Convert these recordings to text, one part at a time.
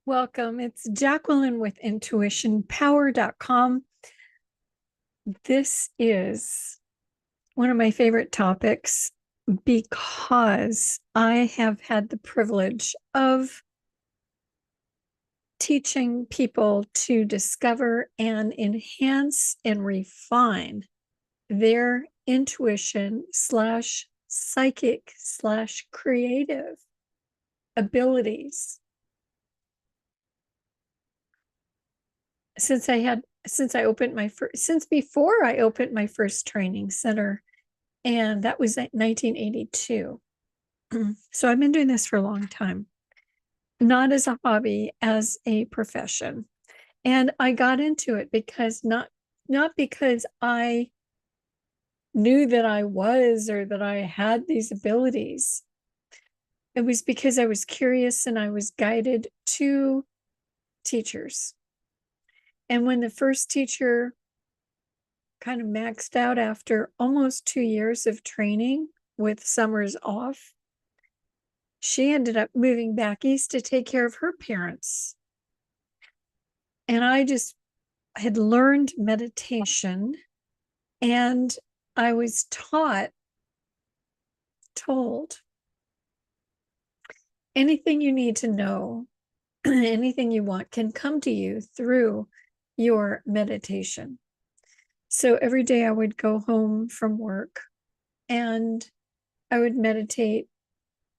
Welcome. It's JacQueline with intuitionpower.com. This is one of my favorite topics because I have had the privilege of teaching people to discover and enhance and refine their intuition slash psychic slash creative abilities. Since before I opened my first training center, and that was 1982. So I've been doing this for a long time, not as a hobby, as a profession. And I got into it because not because I knew that I was or that I had these abilities. It was because I was curious and I was guided to teachers. And when the first teacher kind of maxed out after almost 2 years of training with summers off, she ended up moving back east to take care of her parents. And I just had learned meditation, and I was told, anything you need to know, anything you want can come to you through your meditation. So every day I would go home from work and I would meditate.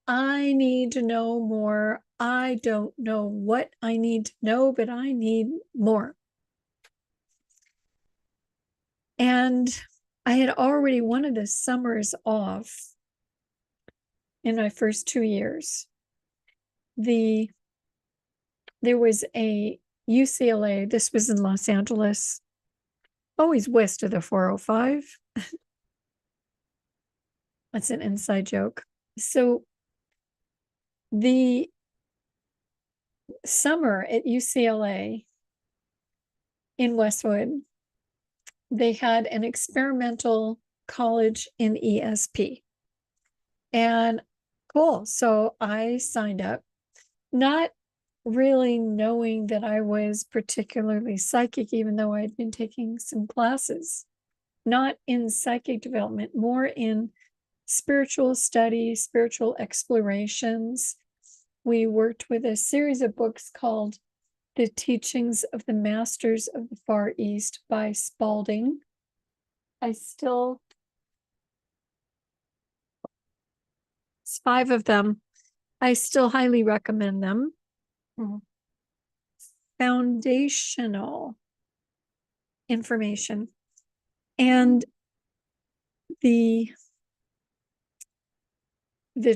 I need to know more. I don't know what I need to know, but I need more. And I had already wanted the summers off in my first 2 years. There was a UCLA, this was in Los Angeles, always west of the 405. That's an inside joke. So the summer at UCLA in Westwood, they had an experimental college in ESP. And cool. So I signed up, not really knowing that I was particularly psychic, even though I had been taking some classes, not in psychic development, more in spiritual studies, spiritual explorations. We worked with a series of books called The Teachings of the Masters of the Far East by Spalding. It's 5 of them. I still highly recommend them. Foundational information. And the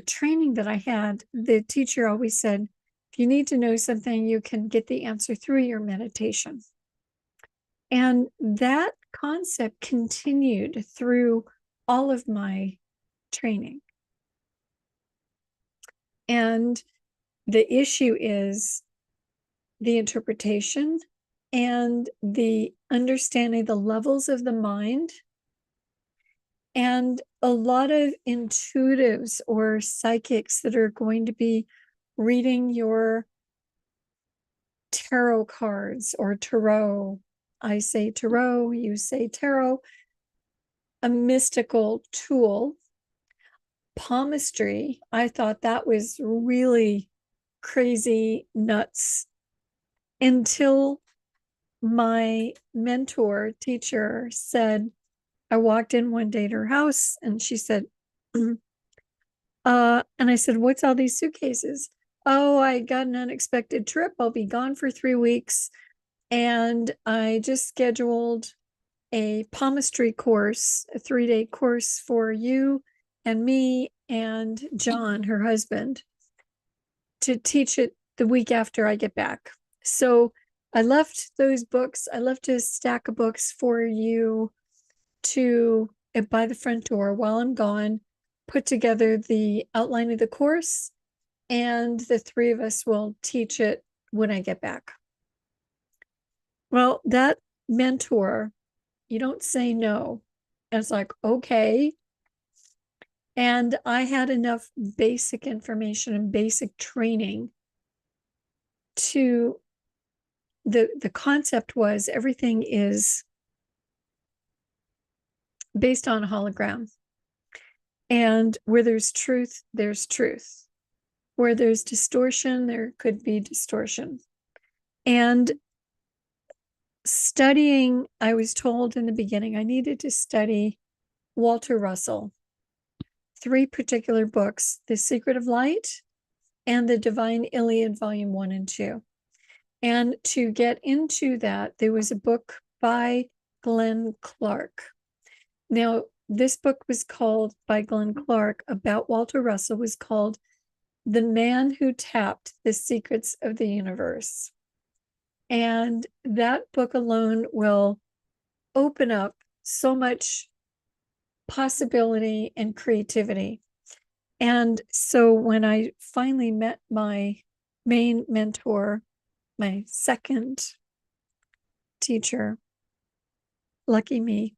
training that I had, the teacher always said, if you need to know something, you can get the answer through your meditation. And that concept continued through all of my training. And the issue is the interpretation and the understanding the levels of the mind. And a lot of intuitives or psychics that are going to be reading your tarot cards or tarot. I say tarot, you say tarot. A mystical tool. Palmistry, I thought that was really crazy nuts until my mentor teacher said, I walked in one day to her house and she said, and I said, what's all these suitcases? Oh, I got an unexpected trip. I'll be gone for 3 weeks. And I just scheduled a palmistry course, a 3-day course for you and me and John, her husband, to teach it the week after I get back. So I left those books. I left a stack of books for you to, by the front door while I'm gone, put together the outline of the course, and the 3 of us will teach it when I get back. Well, that mentor, you don't say no. And it's like, okay. And I had enough basic information and basic training to the concept was everything is based on hologram. And where there's truth, there's truth. Where there's distortion, there could be distortion. And studying, I was told in the beginning, I needed to study Walter Russell, 3 particular books, The Secret of Light and The Divine Iliad, Volume 1 and 2. And to get into that, there was a book by Glenn Clark. Now, this book was called, by Glenn Clark, about Walter Russell, was called The Man Who Tapped the Secrets of the Universe. And that book alone will open up so much possibility and creativity. And so when I finally met my main mentor, my second teacher, lucky me,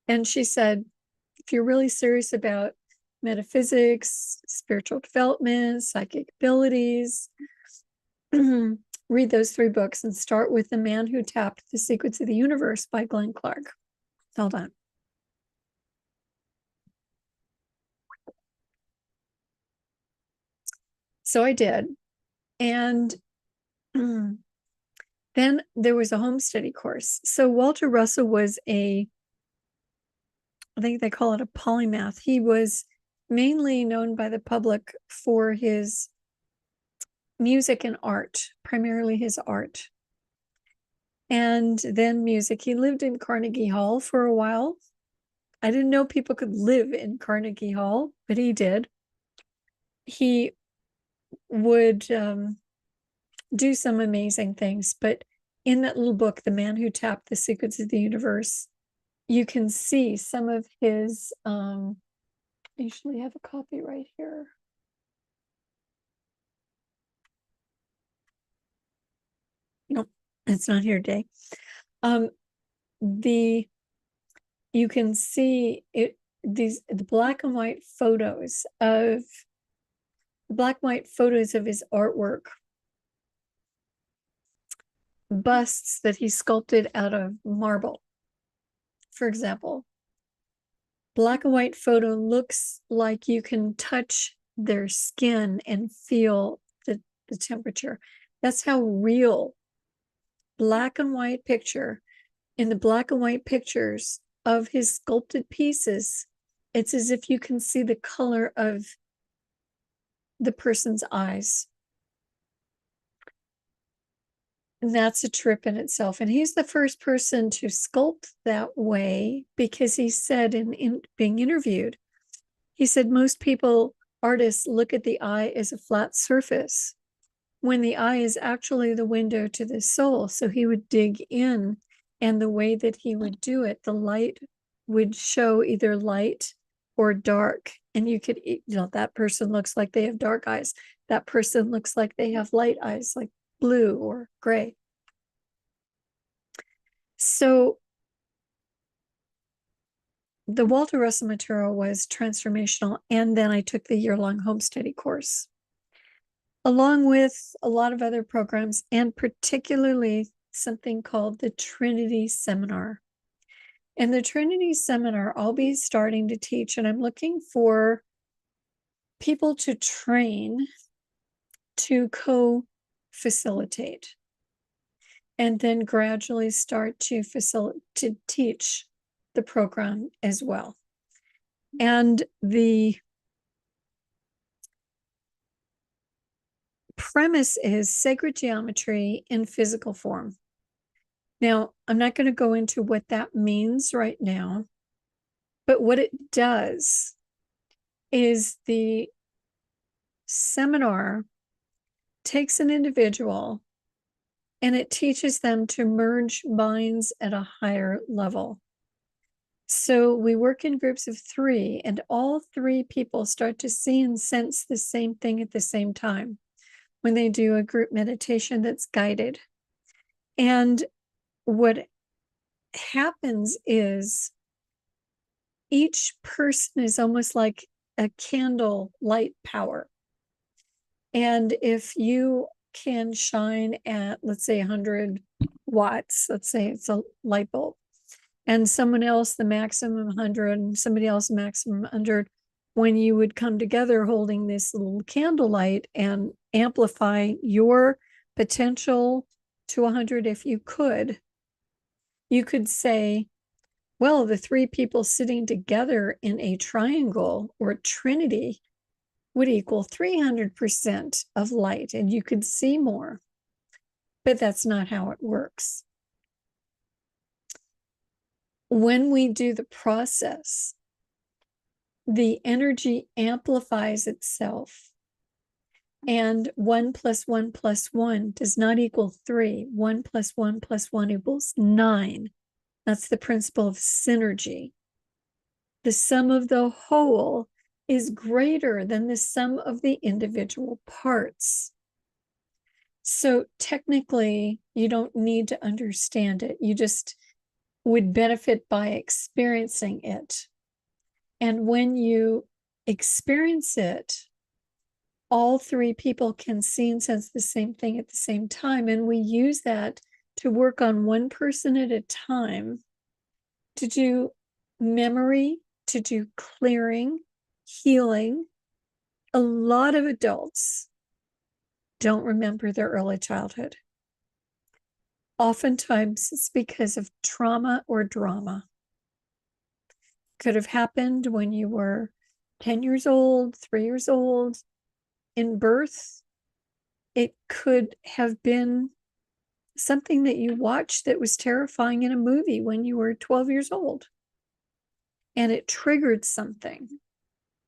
and she said, if you're really serious about metaphysics, spiritual development, psychic abilities, read those 3 books and start with The Man Who Tapped the Secrets of the Universe by Glenn Clark. Hold on. So I did. And then there was a home study course. So Walter Russell was I think they call it a polymath. He was mainly known by the public for his music and art, primarily his art. And then music. He lived in Carnegie Hall for a while. I didn't know people could live in Carnegie Hall, but he did. He would do some amazing things, but in that little book, The Man Who Tapped the Secrets of the Universe, you can see some of his, I usually have a copy right here. No, it's not here today. You can see it, the black and white photos of his artwork, busts that he sculpted out of marble, for example. Black and white photo looks like you can touch their skin and feel the temperature. That's how real black and white picture. In the black and white pictures of his sculpted pieces, it's as if you can see the color of the person's eyes. And that's a trip in itself. And he's the first person to sculpt that way, because he said in being interviewed, he said most people, artists, look at the eye as a flat surface when the eye is actually the window to the soul. So he would dig in, and the way that he would do it, the light would show either light or dark. And you could, that person looks like they have dark eyes. That person looks like they have light eyes, like blue or gray. So the Walter Russell material was transformational. And then I took the year-long home study course, along with a lot of other programs, and particularly something called the Trinity Seminar. And the Trinity Seminar, I'll be starting to teach, and I'm looking for people to train to co-facilitate, and then gradually start to teach the program as well. And the premise is sacred geometry in physical form. Now, I'm not going to go into what that means right now, but what it does is the seminar takes an individual and it teaches them to merge minds at a higher level. So we work in groups of 3, and all 3 people start to see and sense the same thing at the same time when they do a group meditation that's guided. And what happens is each person is almost like a candle light power. And if you can shine at, let's say, 100 watts, let's say it's a light bulb, and someone else the maximum 100, and somebody else maximum 100, when you would come together holding this little candlelight and amplify your potential to 100, if you could say, well, the three people sitting together in a triangle or trinity would equal 300% of light, and you could see more. But that's not how it works. When we do the process, the energy amplifies itself, and 1 + 1 + 1 does not equal 3. 1 + 1 + 1 equals 9. That's the principle of synergy. The sum of the whole is greater than the sum of the individual parts. So technically, you don't need to understand it. You just would benefit by experiencing it. And when you experience it, all three people can see and sense the same thing at the same time. And we use that to work on one person at a time, to do memory, to do clearing, healing. A lot of adults don't remember their early childhood. Oftentimes it's because of trauma or drama. Could have happened when you were 10 years old, 3 years old, in birth. It could have been something that you watched that was terrifying in a movie when you were 12 years old. And it triggered something,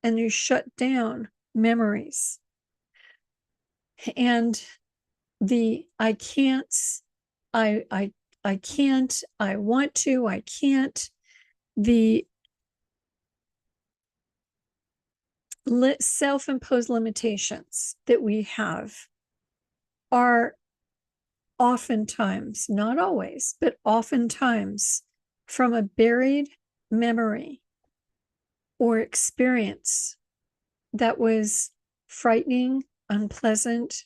and you shut down memories. And the I can't, I can't, I want to, I can't, the self-imposed limitations that we have are oftentimes, not always, but oftentimes from a buried memory or experience that was frightening, unpleasant,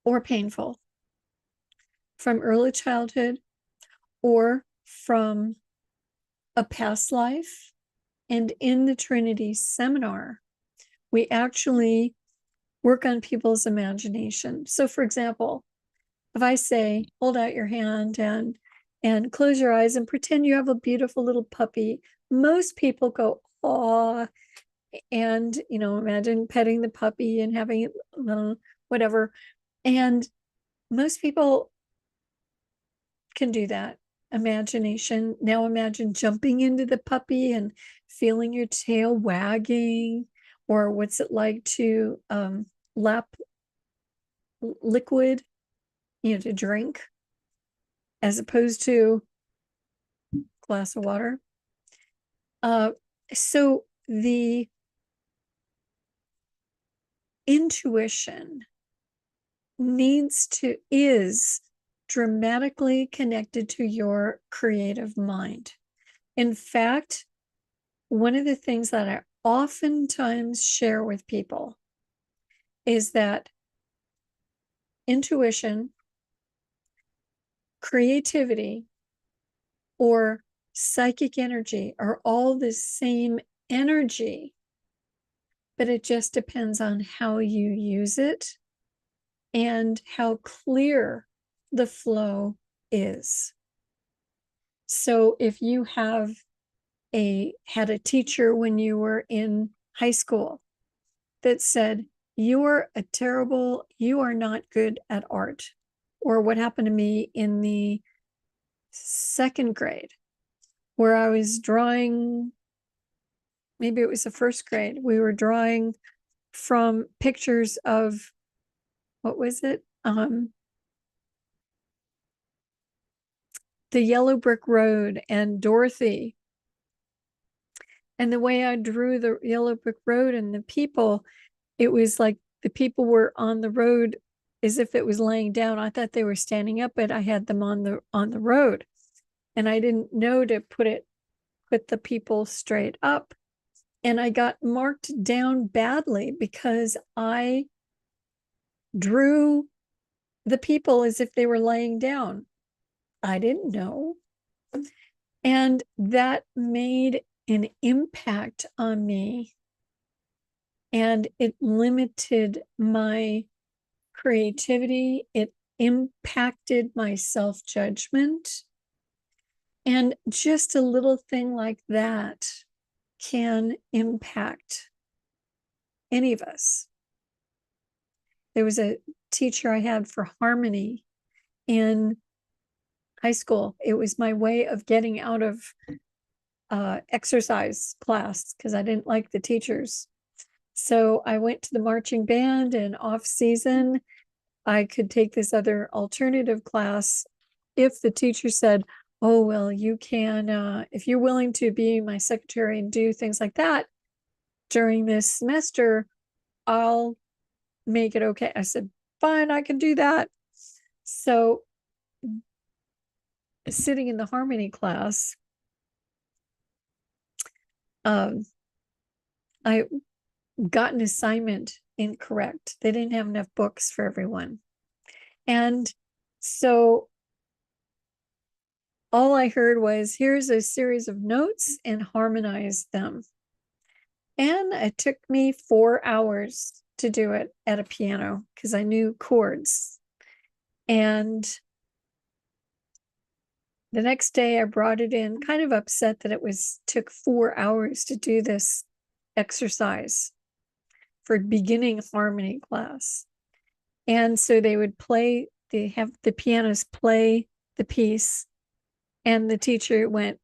or painful from early childhood or from a past life. And in the Trinity seminar, we actually work on people's imagination. So for example, if I say, hold out your hand and close your eyes and pretend you have a beautiful little puppy, most people go, "Aw," and imagine petting the puppy and having it, whatever. And most people can do that. Imagination. Now imagine jumping into the puppy and feeling your tail wagging, or what's it like to lap liquid, to drink, as opposed to a glass of water. So the intuition is dramatically connected to your creative mind. In fact, one of the things that I oftentimes share with people is that intuition, creativity, or psychic energy are all the same energy, but it just depends on how you use it and how clear the flow is. So if you had a teacher when you were in high school that said, you are not good at art, or what happened to me in the 2nd grade, where I was drawing, maybe it was the 1st grade, we were drawing from pictures of, what was it? The Yellow Brick Road and Dorothy. And the way I drew the Yellow Brick Road and the people, it was like the people were on the road as if it was laying down. I thought they were standing up, but I had them on the road. And I didn't know to put the people straight up. And I got marked down badly because I drew the people as if they were laying down. I didn't know. And that made an impact on me, and it limited my creativity. It impacted my self-judgment. And just a little thing like that can impact any of us. There was a teacher I had for harmony in high school. It was my way of getting out of exercise class because I didn't like the teachers. So I went to the marching band, and off season, I could take this other alternative class if the teacher said, oh, well, you can, if you're willing to be my secretary and do things like that during this semester, I'll make it okay. I said, fine, I can do that. So sitting in the harmony class, I got an assignment incorrect. They didn't have enough books for everyone. And so all I heard was, here's a series of notes and harmonize them. And it took me 4 hours to do it at a piano because I knew chords. And the next day I brought it in, kind of upset that took 4 hours to do this exercise for beginning harmony class. And so they have the pianist play the piece, and the teacher went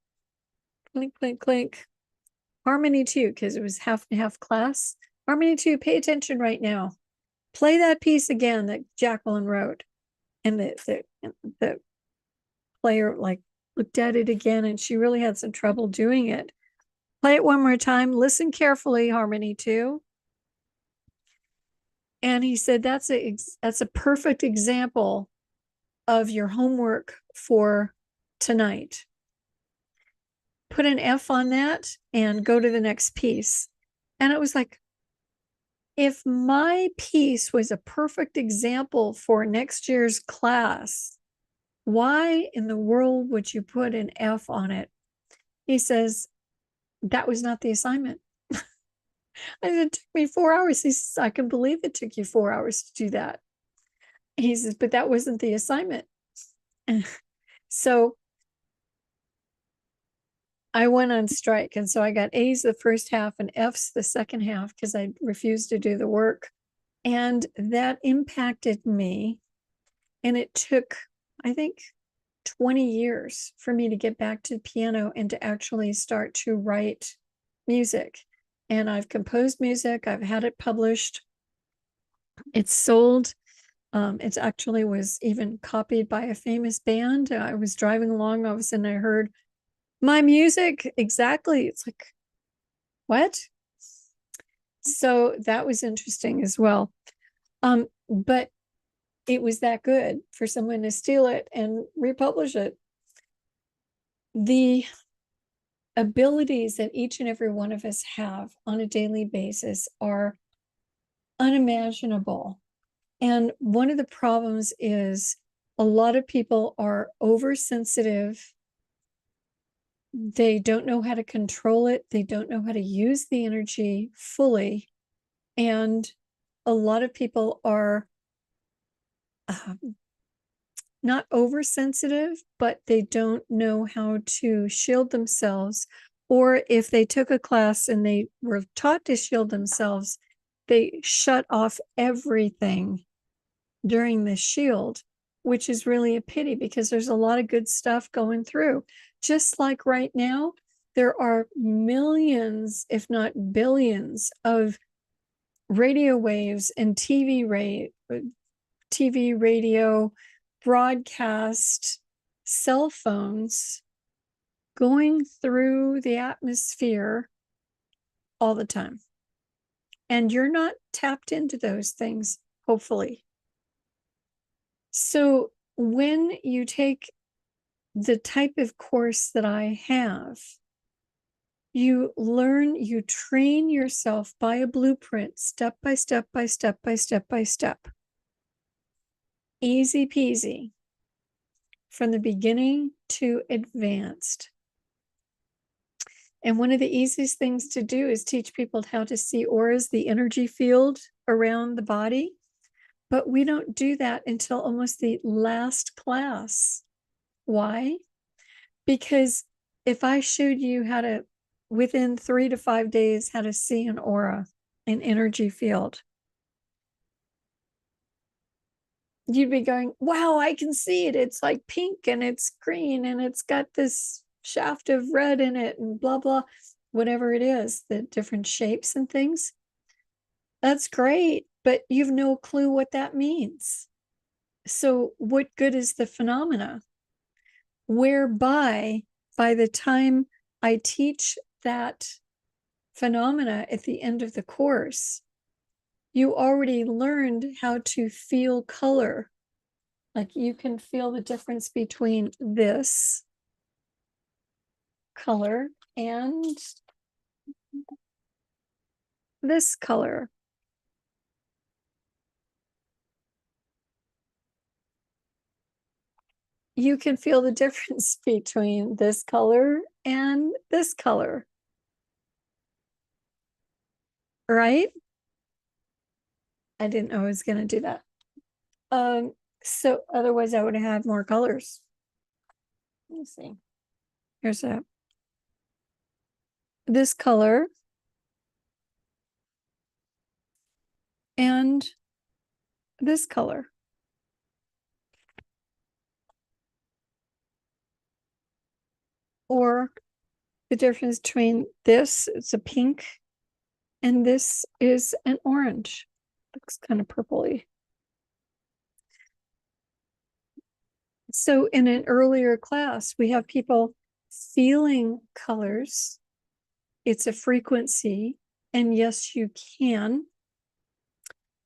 clink, clink, clink, harmony 2, because it was half and half class. Harmony 2, pay attention right now. Play that piece again that JacQueline wrote. And the player like looked at it again, and she really had some trouble doing it. Play it one more time. Listen carefully, harmony 2. And he said, that's a perfect example of your homework for tonight. Put an F on that and go to the next piece. And it was like, if my piece was a perfect example for next year's class, why in the world would you put an F on it? He says, that was not the assignment. I said, it took me 4 hours. He says, I can believe it took you 4 hours to do that. He says, but that wasn't the assignment. So I went on strike. And so I got A's the first half and F's the second half because I refused to do the work. And that impacted me. And it took, I think, 20 years for me to get back to the piano and to actually start to write music. And I've composed music. I've had it published. It's sold. It actually was even copied by a famous band. I was driving along, all of a sudden I heard my music. Exactly. It's like, what? So that was interesting as well. But it was that good for someone to steal it and republish it. The abilities that each and every one of us have on a daily basis are unimaginable. And one of the problems is a lot of people are oversensitive. They don't know how to control it. They don't know how to use the energy fully. And a lot of people are not oversensitive, but they don't know how to shield themselves. Or if they took a class and they were taught to shield themselves, they shut off everything during the shield, which is really a pity because there's a lot of good stuff going through. Just like right now, there are millions, if not billions, of radio waves and TV, radio, broadcast, cell phones going through the atmosphere all the time. And you're not tapped into those things, hopefully. So when you take the type of course that I have, You learn, you train yourself by a blueprint, step by step by step by step by step. Easy peasy. From the beginning to advanced. And one of the easiest things to do is teach people how to see auras, the energy field around the body. But we don't do that until almost the last class. Why? Because if I showed you how to, within 3 to 5 days, how to see an aura, an energy field, you'd be going, wow, I can see it. It's like pink and it's green and it's got this shaft of red in it and blah, blah, whatever it is, the different shapes and things. That's great, but you've no clue what that means. So what good is the phenomena? Whereby by the time I teach that phenomena at the end of the course, you already learned how to feel color. Like you can feel the difference between this color and this color. You can feel the difference between this color and this color. Right? I didn't know I was going to do that. So otherwise I would have had more colors. Let me see. Here's this color and this color. Or the difference between this, it's a pink, and this is an orange. Looks kind of purpley. So in an earlier class, we have people feeling colors. It's a frequency, and yes, you can.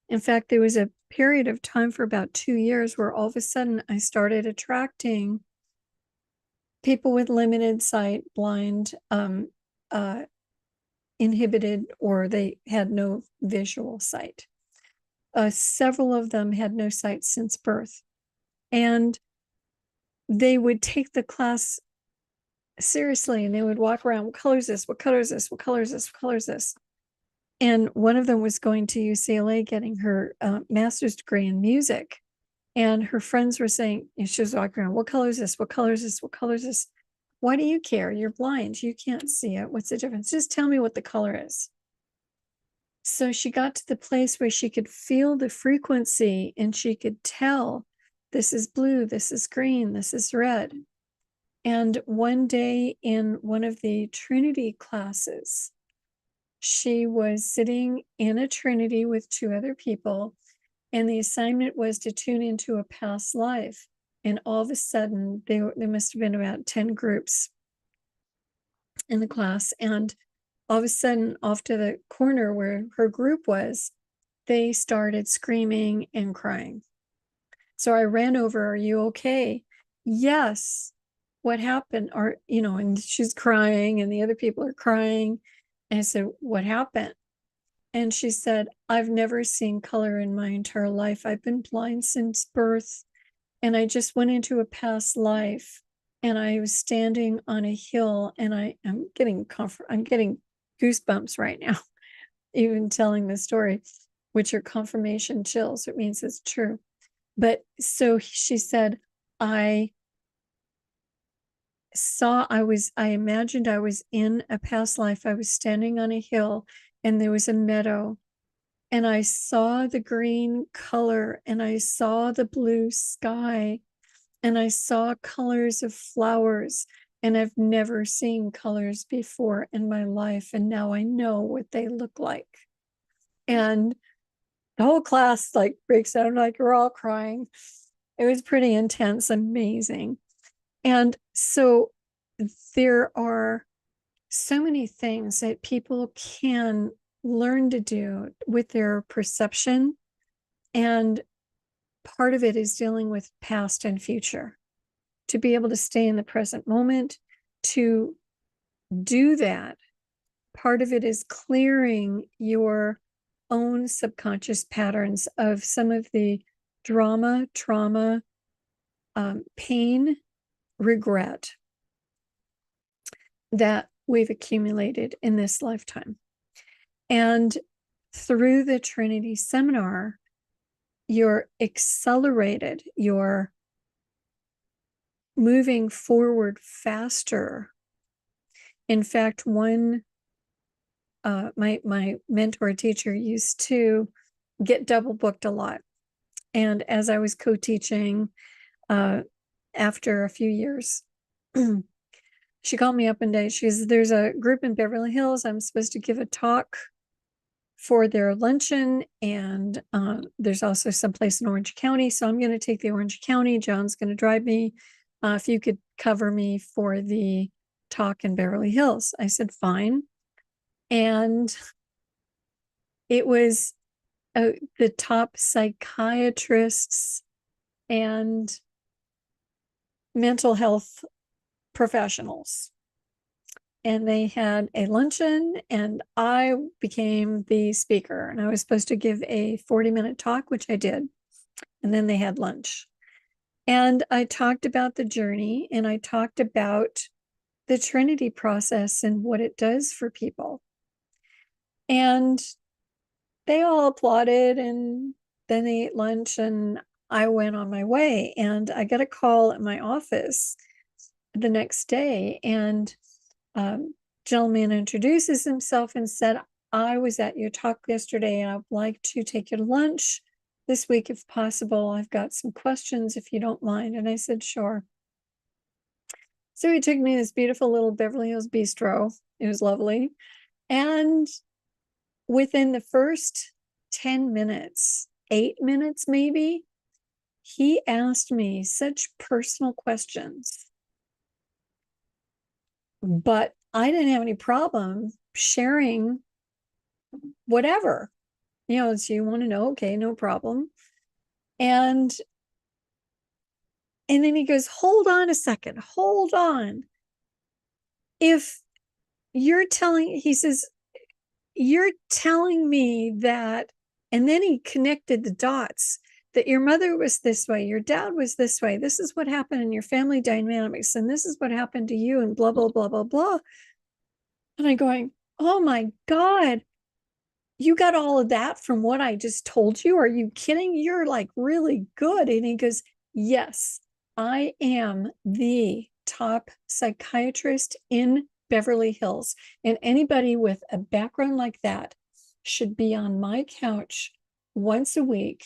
In fact, there was a period of time for about 2 years where all of a sudden I started attracting people with limited sight, blind, inhibited, or they had no visual sight. Several of them had no sight since birth. And they would take the class seriously and they would walk around, what color is this? What color is this? What color is this? What color is this? And one of them was going to UCLA getting her master's degree in music. And her friends were saying, she was walking around, what color is this? What color is this? What color is this? Why do you care? You're blind. You can't see it. What's the difference? Just tell me what the color is. So she got to the place where she could feel the frequency and she could tell this is blue, this is green, this is red. And one day in one of the Trinity classes, she was sitting in a Trinity with 2 other people, and the assignment was to tune into a past life. And all of a sudden, there must have been about 10 groups in the class. And all of a sudden, off to the corner where her group was, they started screaming and crying. So I ran over, are you okay? Yes. What happened? And she's crying and the other people are crying. And I said, what happened? And she said, I've never seen color in my entire life. I've been blind since birth. And I just went into a past life and I was standing on a hill, and I'm getting goosebumps right now, even telling the story, which are confirmation chills. It means it's true. But so she said, I imagined I was in a past life. I was standing on a hill and there was a meadow, and I saw the green color and I saw the blue sky and I saw colors of flowers, and I've never seen colors before in my life. And now I know what they look like. And the whole class like breaks down, like we're all crying. It was pretty intense, amazing. And so there are so many things that people can learn to do with their perception. And part of it is dealing with past and future. To be able to stay in the present moment, to do that part of it is clearing your own subconscious patterns of some of the drama, trauma, pain, regret that we've accumulated in this lifetime. And through the Trinity seminar, you're accelerated, you're moving forward faster. In fact, my mentor teacher used to get double booked a lot. And as I was co-teaching, after a few years, she called me up one day. She says, there's a group in Beverly Hills. I'm supposed to give a talk for their luncheon. And there's also someplace in Orange County. So I'm going to take the Orange County. John's going to drive me. If you could cover me for the talk in Beverly Hills. I said, fine. And it was the top psychiatrists and mental health professionals. And they had a luncheon, and I became the speaker. And I was supposed to give a 40-minute talk, which I did. And then they had lunch. And I talked about the journey, and I talked about the Trinity process and what it does for people. And they all applauded, and then they ate lunch, and I went on my way. And I got a call at my office the next day, and gentleman introduces himself and said, I was at your talk yesterday, and I'd like to take you to lunch this week if possible. I've got some questions if you don't mind. And I said, sure. So he took me to this beautiful little Beverly Hills bistro. It was lovely. And within the first 10 minutes, 8 minutes maybe, he asked me such personal questions. But I didn't have any problem sharing whatever. So you want to know, okay, no problem. And then he goes, hold on a second, hold on. If you're telling, he says, you're telling me that, and then he connected the dots, that your mother was this way, your dad was this way, this is what happened in your family dynamics, and this is what happened to you, and blah, blah, blah, blah, blah. And I'm going, oh my God, you got all of that from what I just told you? Are you kidding? You're like really good. And he goes, yes, I am the top psychiatrist in Beverly Hills. And anybody with a background like that should be on my couch once a week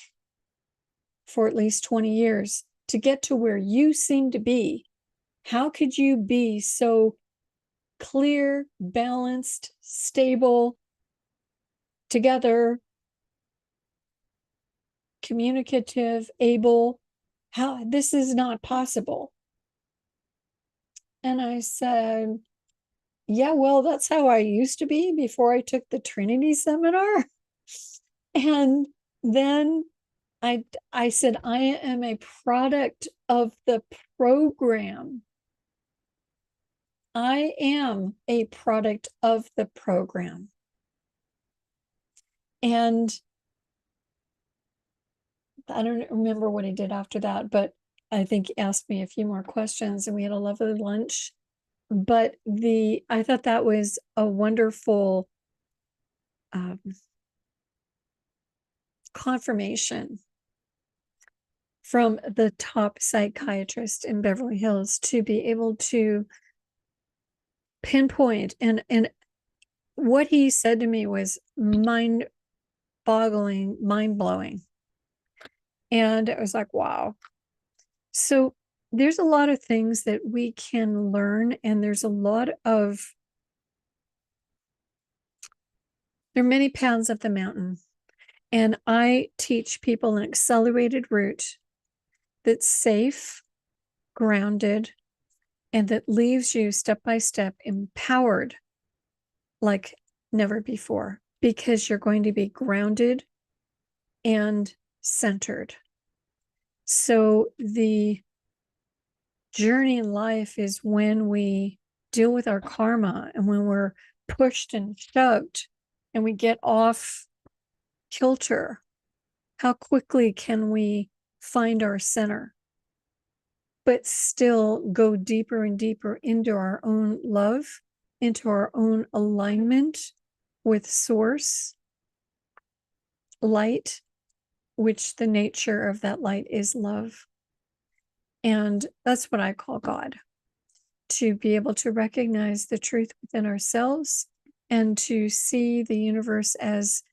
for at least 20 years to get to where you seem to be. How could you be so clear, balanced, stable, together, communicative, able? How? This is not possible. And I said, yeah, well, that's how I used to be before I took the Trinity seminar. And then I said, I am a product of the program. I am a product of the program. And I don't remember what he did after that, but I think he asked me a few more questions, and we had a lovely lunch. But I thought that was a wonderful confirmation from the top psychiatrist in Beverly Hills to be able to pinpoint, and what he said to me was mind-boggling, mind-blowing. And it was like, wow. So there's a lot of things that we can learn, and there are many paths up the mountain. And I teach people an accelerated route that's safe, grounded, and that leaves you step by step empowered like never before, because you're going to be grounded and centered. So the journey in life is when we deal with our karma and when we're pushed and shoved and we get off kilter, how quickly can we find our center, but still go deeper and deeper into our own love, into our own alignment with source, light, which the nature of that light is love. And that's what I call God, to be able to recognize the truth within ourselves and to see the universe as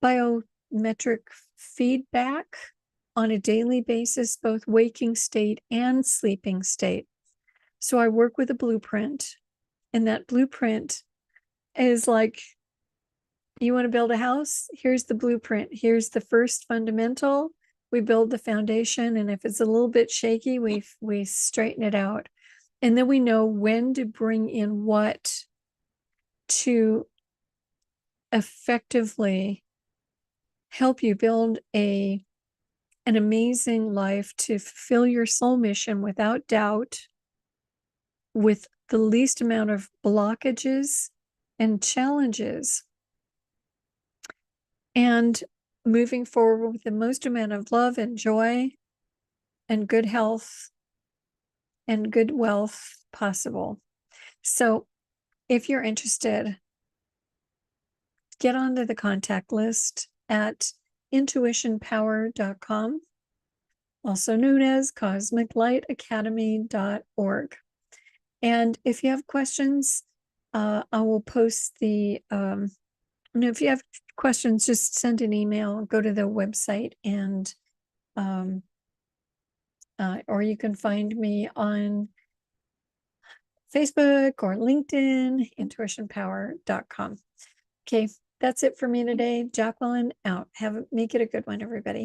biometric feedback on a daily basis, both waking state and sleeping state. So I work with a blueprint, and that blueprint is like, you want to build a house? Here's the blueprint. Here's the first fundamental. We build the foundation, and if it's a little bit shaky, we straighten it out. And then we know when to bring in what to effectively help you build an amazing life, to fulfill your soul mission without doubt, with the least amount of blockages and challenges, and moving forward with the most amount of love and joy and good health and good wealth possible. So if you're interested, get onto the contact list at intuitionpower.com, also known as cosmiclightacademy.org. And if you have questions, I will post the, if you have questions, just send an email, go to the website, and or you can find me on Facebook or LinkedIn, intuitionpower.com. Okay, that's it for me today. JacQueline out. Make it a good one, everybody.